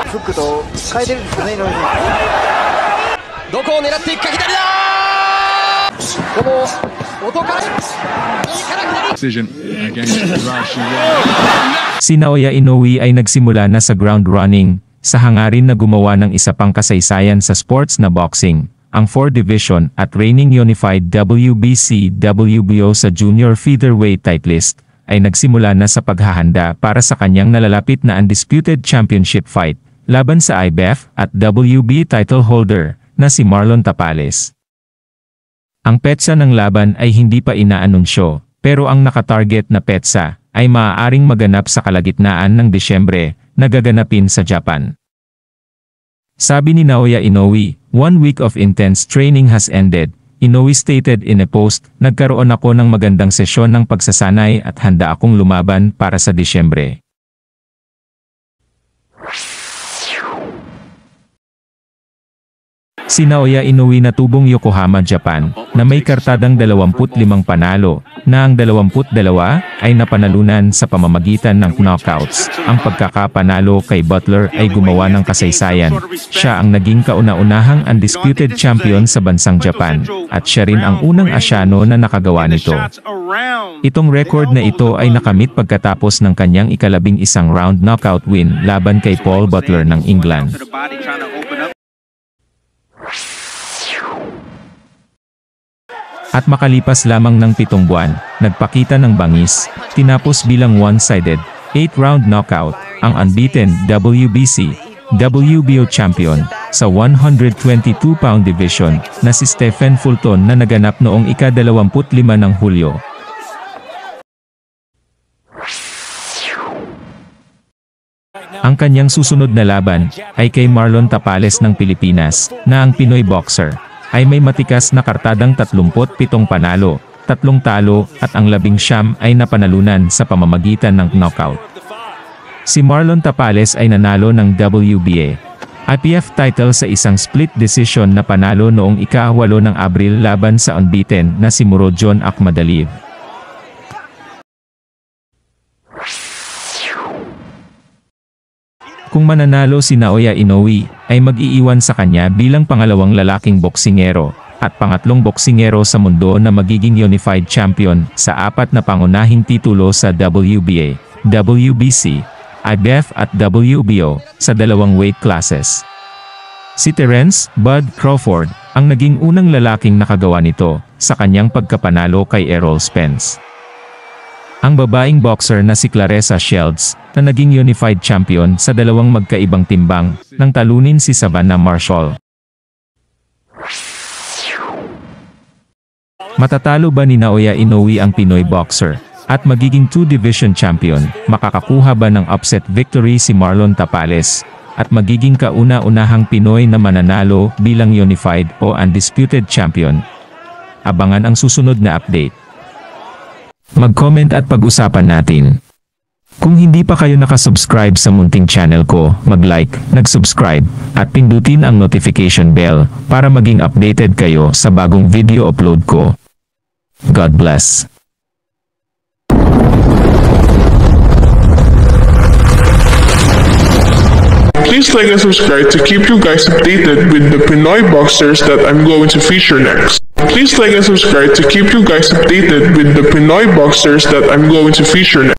フックと変えてるんですよね、井上選手。どこを狙っていくか、左だー。この音からdecision against Rush. Si Naoya Inoue ay nagsimula na sa ground running, sa hangarin na gumawa ng isa pang kasaysayan sa sports na boxing, ang 4-division at reigning unified WBC WBO sa junior featherweight titleist, ay nagsimula na sa paghahanda para sa kanyang nalalapit na undisputed championship fight, laban sa IBF at WB title holder, na si Marlon Tapales. Ang petsa ng laban ay hindi pa inaanunsyo, pero ang nakatarget na petsa ay maaaring maganap sa kalagitnaan ng Disyembre, na gaganapin sa Japan. Sabi ni Naoya Inoue, "1 week of intense training has ended." Inoue stated in a post, "Nagkaroon ako ng magandang sesyon ng pagsasanay at handa akong lumaban para sa Disyembre." Si Naoya Inoue natubong Yokohama, Japan, na may kartadang 25 panalo, na ang 22 ay napanalunan sa pamamagitan ng knockouts. Ang pagkakapanalo kay Butler ay gumawa ng kasaysayan. Siya ang naging kauna-unahang undisputed champion sa bansang Japan, at siya rin ang unang Asyano na nakagawa nito. Itong record na ito ay nakamit pagkatapos ng kanyang ika-11 round knockout win laban kay Paul Butler ng England. At makalipas lamang ng 7 buwan, nagpakita ng bangis, tinapos bilang one-sided, 8-round knockout, ang unbeaten WBC, WBO champion, sa 122-pound division, na si Stephen Fulton na naganap noong ika-25 ng Hulyo. Ang kanyang susunod na laban, ay kay Marlon Tapales ng Pilipinas, na ang Pinoy boxer, ay may matikas na kartadang 37 panalo, 3 talo, at ang 19 ay napanalunan sa pamamagitan ng knockout. Si Marlon Tapales ay nanalo ng WBA IPF title sa isang split decision na panalo noong ika-8 ng Abril laban sa unbeaten na si Murodjon Akhmadaliev. Kung mananalo si Naoya Inoue, ay mag-iiwan sa kanya bilang pangalawang lalaking boksingero, at pangatlong boksingero sa mundo na magiging unified champion sa 4 na pangunahing titulo sa WBA, WBC, IBF at WBO, sa 2 weight classes. Si Terence "Bud" Crawford, ang naging unang lalaking nakagawa nito, sa kanyang pagkapanalo kay Errol Spence. Ang babaeng boxer na si Claressa Shields, na naging unified champion sa 2 magkaibang timbang, nang talunin si Savannah Marshall. Matatalo ba ni Naoya Inoue ang Pinoy boxer, at magiging 2-division champion? Makakakuha ba ng upset victory si Marlon Tapales, at magiging kauna-unahang Pinoy na mananalo bilang unified o undisputed champion? Abangan ang susunod na update. Mag-comment at pag-usapan natin. Kung hindi pa kayo nakasubscribe sa munting channel ko, mag-like, nag-subscribe, at pindutin ang notification bell para maging updated kayo sa bagong video upload ko. God bless. Please like and subscribe to keep you guys updated with the Pinoy boxers that I'm going to feature next. Please like and subscribe to keep you guys updated with the Pinoy boxers that I'm going to feature next.